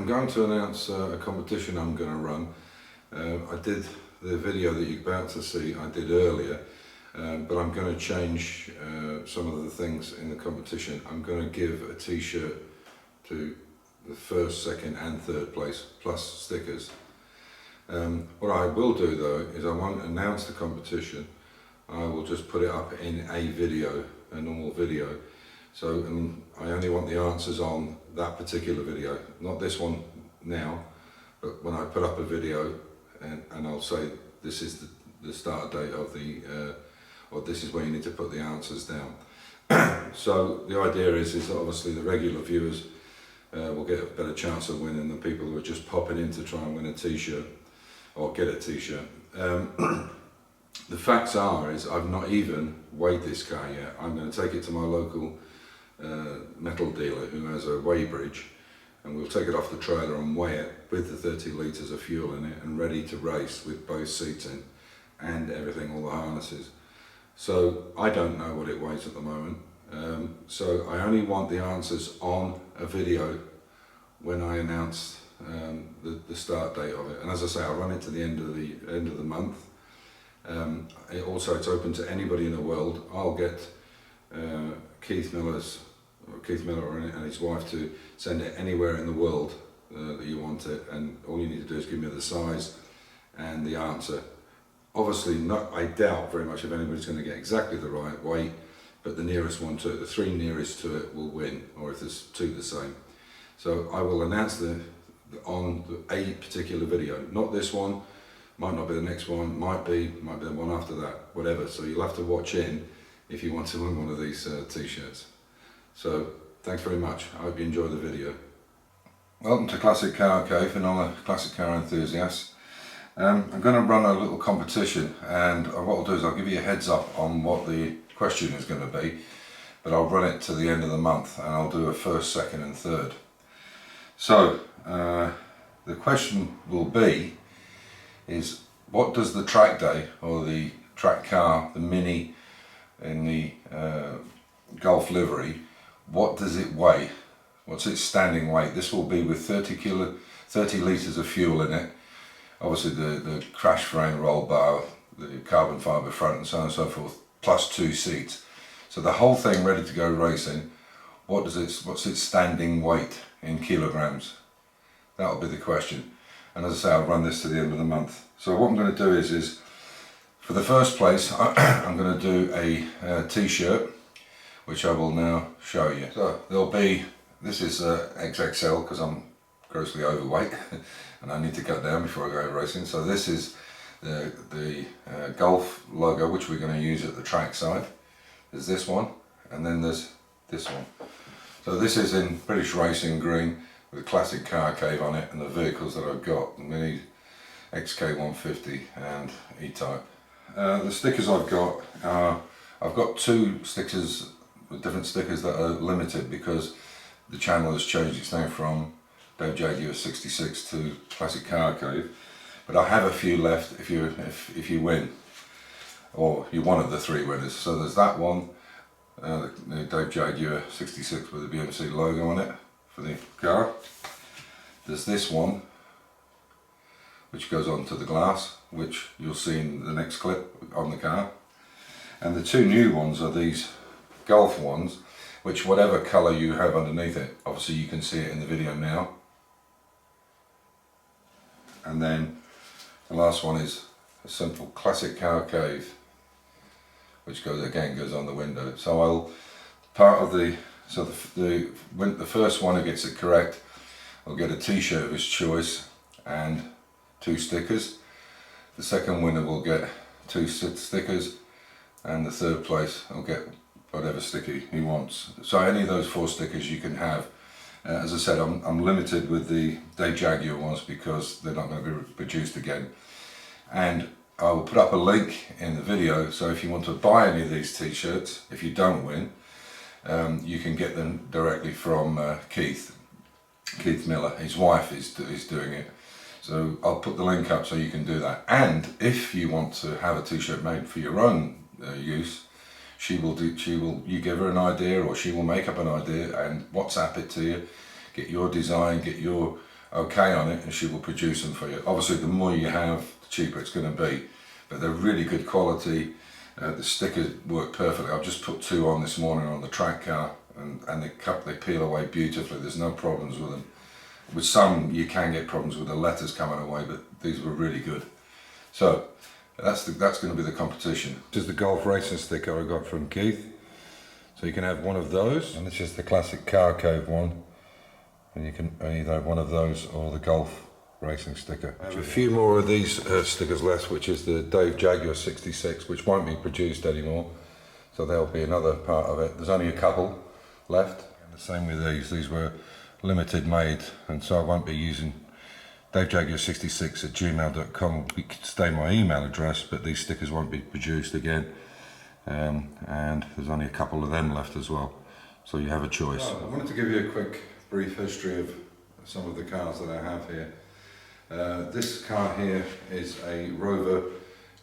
going to announce a competition I'm going to run. I did the video that you're about to see, I did earlier, but I'm going to change some of the things in the competition. I'm going to give a t-shirt to the first, second and third place, plus stickers. What I will do though is I won't announce the competition, I will just put it up in a video, a normal video. So I only want the answers on that particular video, not this one now, but when I put up a video and I'll say this is the start date of the, or this is where you need to put the answers down. So the idea is that obviously the regular viewers will get a better chance of winning than people who are just popping in to try and win a t-shirt or get a t-shirt. The facts are is I've not even weighed this car yet. I'm going to take it to my local metal dealer who has a weigh bridge, and we'll take it off the trailer and weigh it with the 30 litres of fuel in it and ready to race with both seats in and everything, all the harnesses. So I don't know what it weighs at the moment, so I only want the answers on a video when I announce the start date of it. And as I say, I'll run it to the end of the month. It's open to anybody in the world. I'll get Keith Miller and his wife to send it anywhere in the world that you want it, and all you need to do is give me the size and the answer. Obviously, I doubt very much if anybody's going to get exactly the right weight, but the nearest one to it, the three nearest to it, will win, or if there's two the same. So I will announce on a particular video, not this one, might not be the next one, might be the one after that, whatever. So you'll have to watch in if you want to win one of these t-shirts. So thanks very much, I hope you enjoy the video. Welcome to Classic Car Cave and all the classic car enthusiasts. I'm going to run a little competition, and what I'll do is I'll give you a heads up on what the question is going to be, but I'll run it to the end of the month and I'll do a first, second and third. So the question will be is, what does the track day or the track car, the Mini in the Golf livery, what does it weigh? What's its standing weight? This will be with 30 litres of fuel in it. Obviously the crash frame, roll bar, the carbon fibre front and so on and so forth, plus 2 seats. So the whole thing ready to go racing, what's its standing weight in kilograms? That'll be the question. And as I say, I'll run this to the end of the month. So what I'm going to do is for the first place, I'm going to do a t-shirt, which I will now show you. So there'll be, this is XXL because I'm grossly overweight and I need to cut down before I go racing. So this is the Golf logo, which we're going to use at the track side. There's this one, and then there's this one. So this is in British Racing green with Classic Car Cave on it, and the vehicles that I've got, the Mini XK150 and E-Type. The stickers I've got 2 stickers, different stickers that are limited because the channel has changed its name from Dave Jaguar 66 to Classic Car Cave. But I have a few left if you win, or you're one of the 3 winners. So there's that one, the Dave Jaguar 66 with the BMC logo on it for the car. There's this one, which goes onto the glass, which you'll see in the next clip on the car. And the 2 new ones are these Golf ones, which whatever colour you have underneath it, obviously you can see it in the video now. And then the last one is a simple Classic Car Cave, which goes on the window. So the first one who gets it correct will get a t-shirt of his choice and 2 stickers. The second winner will get 2 stickers, and the third place will get whatever sticker he wants. So any of those 4 stickers you can have. As I said, I'm limited with the Dave Jaguar ones because they're not going to be produced again. And I will put up a link in the video, so if you want to buy any of these t-shirts, if you don't win, you can get them directly from Keith Miller. His wife is doing it. So I'll put the link up so you can do that. And if you want to have a t-shirt made for your own use, you give her an idea, or she will make up an idea and WhatsApp it to you, get your design, get your okay on it, and she will produce them for you. Obviously, the more you have, the cheaper it's going to be, but they're really good quality. The stickers work perfectly. I've just put 2 on this morning on the track car, and they peel away beautifully. There's no problems with them. With some, you can get problems with the letters coming away, but these were really good. So that's going to be the competition. This is the golf racing sticker I got from Keith. So you can have one of those, and this is the classic Car Cave one. And you can either have one of those or the golf racing sticker. I have a few more of these stickers left, which is the Dave Jaguar 66, which won't be produced anymore. So there'll be another part of it. There's only a couple left. And the same with these were limited made, and so I won't be using davejaguar66@gmail.com. We could stay my email address, but these stickers won't be produced again. And there's only a couple of them left as well. So you have a choice. Well, I wanted to give you a quick brief history of some of the cars that I have here. This car here is a Rover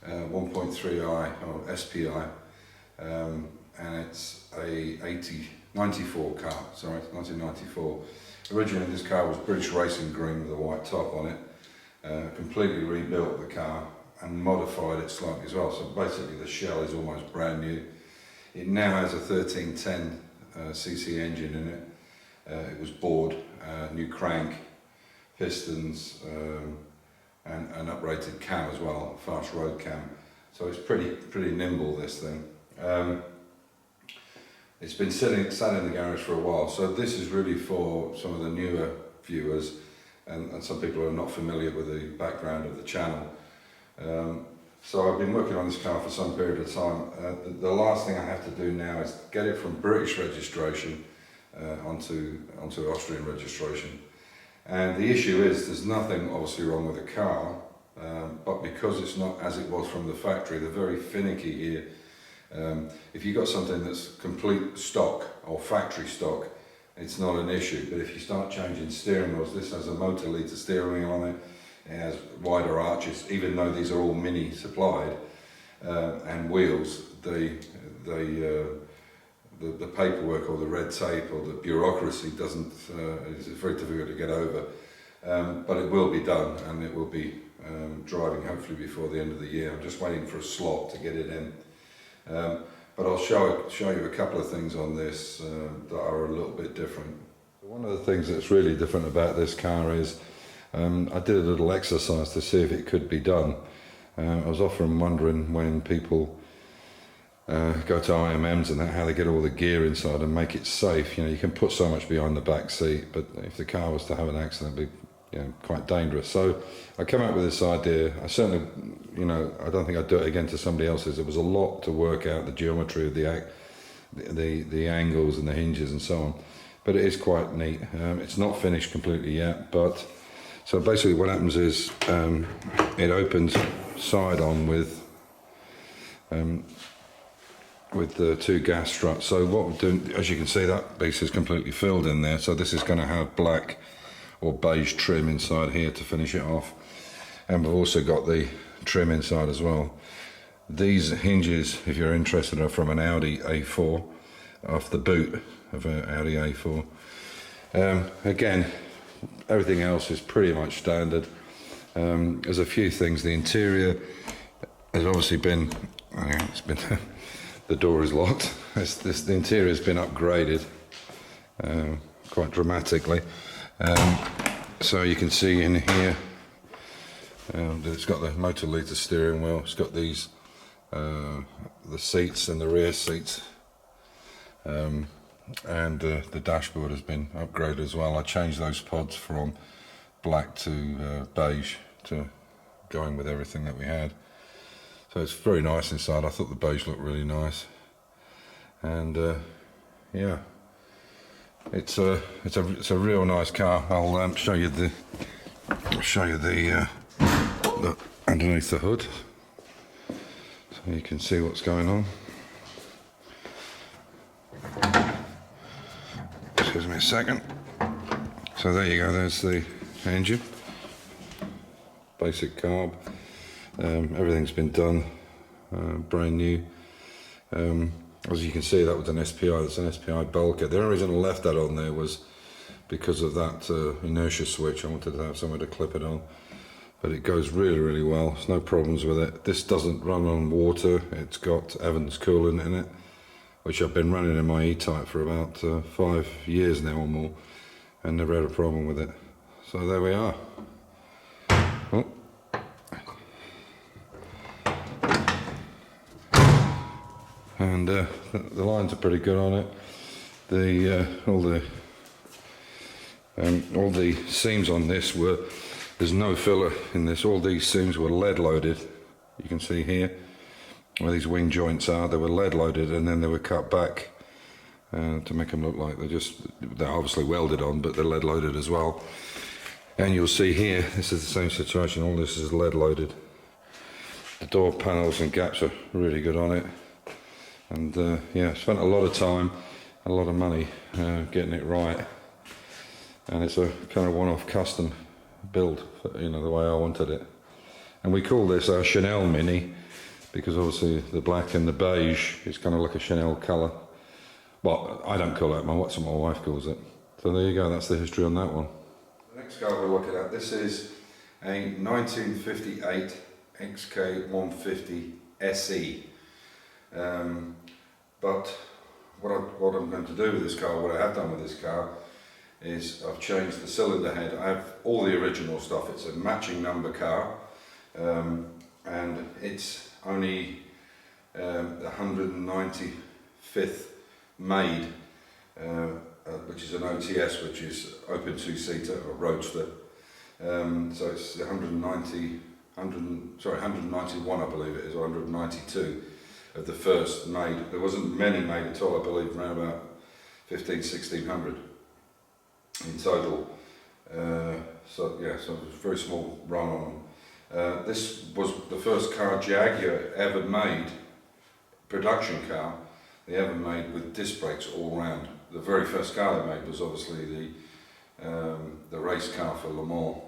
1.3i or SPI, and it's a 94 car, sorry, 1994. Originally this car was British Racing Green with a white top on it. Completely rebuilt the car and modified it slightly as well, so basically the shell is almost brand new. It now has a 1310 cc engine in it. It was bored, new crank, pistons, and an uprated cam as well, fast road cam. So it's pretty nimble, this thing. It's been sat in the garage for a while, so this is really for some of the newer viewers and some people who are not familiar with the background of the channel. So I've been working on this car for some period of time. The last thing I have to do now is get it from British registration onto Austrian registration. And the issue is there's nothing obviously wrong with the car, but because it's not as it was from the factory, they're very finicky here. If you've got something that's complete stock or factory stock, it's not an issue, but if you start changing steering wheels, this has a motor leader steering wheel on it, it has wider arches, even though these are all mini supplied, and wheels, the paperwork or the red tape or the bureaucracy doesn't, it's very difficult to get over, but it will be done, and it will be driving hopefully before the end of the year. I'm just waiting for a slot to get it in. But I'll show you a couple of things on this that are a little bit different. One of the things that's really different about this car is I did a little exercise to see if it could be done. I was often wondering when people go to IMMs and that, how they get all the gear inside and make it safe. You know, you can put so much behind the back seat, but if the car was to have an accident, it'd be quite dangerous. So I came up with this idea. I certainly, I don't think I'd do it again to somebody else's. It was a lot to work out the geometry of the angles and the hinges and so on, but it is quite neat. It's not finished completely yet, but so basically what happens is it opens side on with the 2 gas struts. So what we're doing, as you can see, that piece is completely filled in there. So this is going to have black or beige trim inside here to finish it off, and we've also got the trim inside as well. These hinges, if you're interested, are from an Audi A4, off the boot of an Audi A4. Again, everything else is pretty much standard. There's a few things. The interior has obviously been, the door is locked. The interior has been upgraded quite dramatically. So you can see in here that it's got the motor leader steering wheel. It's got these the seats and the rear seats, and the dashboard has been upgraded as well. I changed those pods from black to beige to going with everything that we had. So it's very nice inside. I thought the beige looked really nice, and yeah. It's a real nice car. I'll show you the underneath the hood, so you can see what's going on. Excuse me a second. So there you go. There's the engine, basic carb. Everything's been done, brand new. As you can see, that was an SPI. That's an SPI bulkhead. The only reason I left that on there was because of that inertia switch. I wanted to have somewhere to clip it on, but it goes really well. There's no problems with it. This doesn't run on water. It's got Evans coolant in it, which I've been running in my E-Type for about 5 years now or more, and never had a problem with it. So there we are. Oh. And the lines are pretty good on it. All the seams on this there's no filler in this. All these seams were lead loaded. You can see here where these wing joints are. They were lead loaded, and then they were cut back to make them look like they're obviously welded on, but they're lead loaded as well. And you'll see here, this is the same situation. All this is lead loaded. The door panels and gaps are really good on it. And yeah, spent a lot of time, a lot of money getting it right. And it's a kind of one-off custom build, you know, the way I wanted it. And we call this our Chanel Mini, because obviously the black and the beige is kind of like a Chanel colour. Well, I don't call it, that's what my wife calls it. So there you go, that's the history on that one. The next car we're looking at, this is a 1958 XK150 SE. But what I'm going to do with this car, what I have done with this car, is I've changed the cylinder head. I have all the original stuff. It's a matching number car, and it's only the 195th made, which is an OTS, which is open two-seater or roadster. So it's 191, I believe it is, or 192 of the first made. There wasn't many made at all, I believe, around about 1600 in total. So yeah, so it was a very small run on them. This was the first car Jaguar ever made, production car, they ever made with disc brakes all round. The very first car they made was obviously the race car for Le Mans,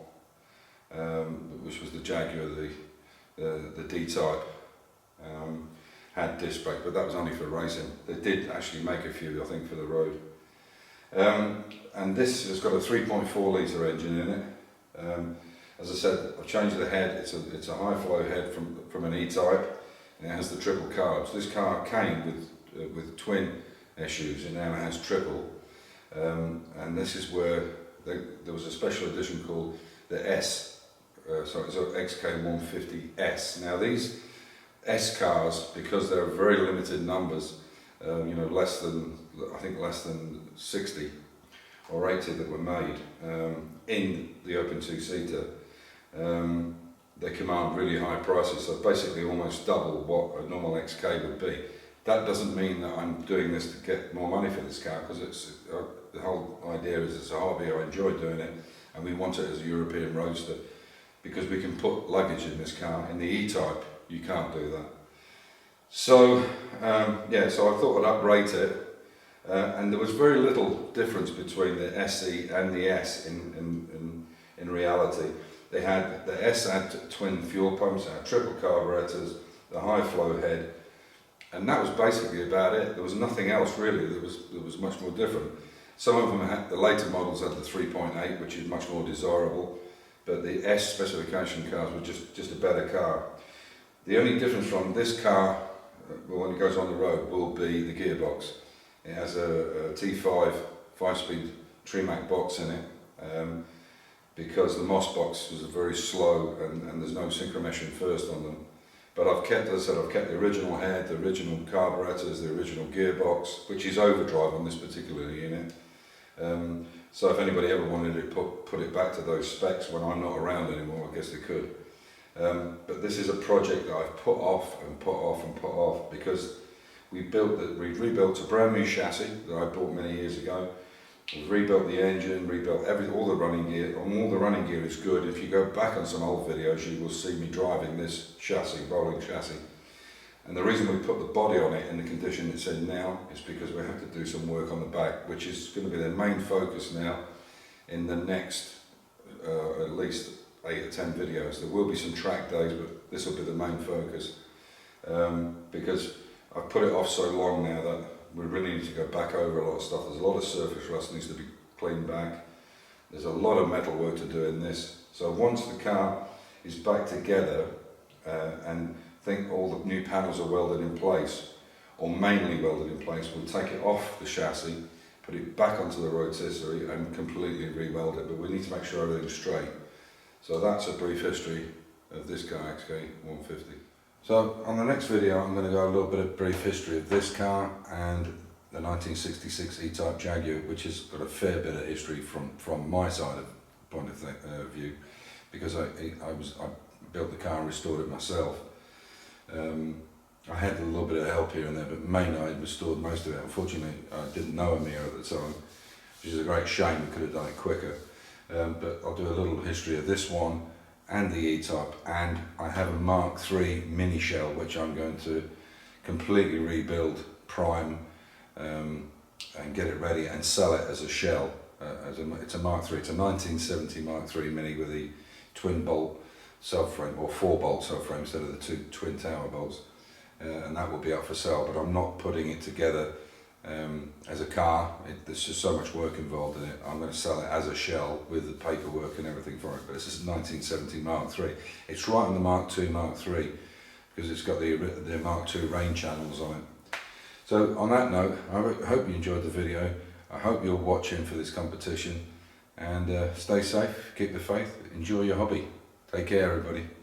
which was the Jaguar, the D-Type. Had disc brake, but that was only for racing. They did actually make a few, I think, for the road. And this has got a 3.4 litre engine in it. As I said, I've changed the head. It's a high flow head from an E-Type, and it has the triple carbs. This car came with twin issues, and now it has triple. And this is where there was a special edition called the S. So it's an XK150S. Now these S cars, because they're very limited numbers, you know, less than 60 or 80 that were made in the open two-seater, they command really high prices, so basically almost double what a normal XK would be. That doesn't mean that I'm doing this to get more money for this car, because the whole idea is it's a hobby. I enjoy doing it, and we want it as a European roadster because we can put luggage in this car. In the E-Type, you can't do that. So yeah, so I thought I'd uprate it, and there was very little difference between the SE and the S in reality. The S had twin fuel pumps, it had triple carburetors, the high flow head, and that was basically about it. There was nothing else really that was much more different. Some of them had, the later models had the 3.8, which is much more desirable, but the S specification cars were just a better car. The only difference from this car, when it goes on the road, will be the gearbox. It has a T5 5-speed Tremac box in it, because the Moss box was very slow and there's no synchromesh first on them. But I've kept, as I said, I've kept the original head, the original carburetors, the original gearbox, which is overdrive on this particular unit. So if anybody ever wanted to put it back to those specs when I'm not around anymore, I guess they could. But this is a project that I've put off and put off and put off, because we rebuilt a brand new chassis that I bought many years ago. We've rebuilt the engine, rebuilt all the running gear, and all the running gear is good. If you go back on some old videos, you will see me driving this chassis, rolling chassis. And the reason we put the body on it in the condition it's in now is because we have to do some work on the back, which is going to be the main focus now in the next at least 8 or 10 videos. There will be some track days, but this will be the main focus, because I've put it off so long now that we really need to go back over a lot of stuff. There's a lot of surface rust needs to be cleaned back. There's a lot of metal work to do in this. So once the car is back together and think all the new panels are welded in place, or mainly welded in place, we'll take it off the chassis, put it back onto the rotisserie and completely re-weld it, but we need to make sure everything's straight. So that's a brief history of this car, XK150. So on the next video I'm going to go a little bit of brief history of this car and the 1966 E-Type Jaguar, which has got a fair bit of history from my side of point of view, because I built the car and restored it myself. I had a little bit of help here and there, but mainly I restored most of it. Unfortunately, I didn't know Amir at the time, which is a great shame. We could have done it quicker. But I'll do a little history of this one and the E-Type, and I have a Mark III mini shell which I'm going to completely rebuild, prime, and get it ready and sell it as a shell. It's a Mark III, it's a 1970 Mark III mini with the twin bolt subframe, or 4-bolt subframe instead of the 2 twin tower bolts. And that will be up for sale, but I'm not putting it together as a car. There's just so much work involved in it. I'm going to sell it as a shell with the paperwork and everything for it, but it's a 1970 Mark III. It's right on the Mark II, Mark III, because it's got the Mark II rain channels on it. So on that note, I hope you enjoyed the video. I hope you'll watch in for this competition, and stay safe, keep the faith, enjoy your hobby. Take care, everybody.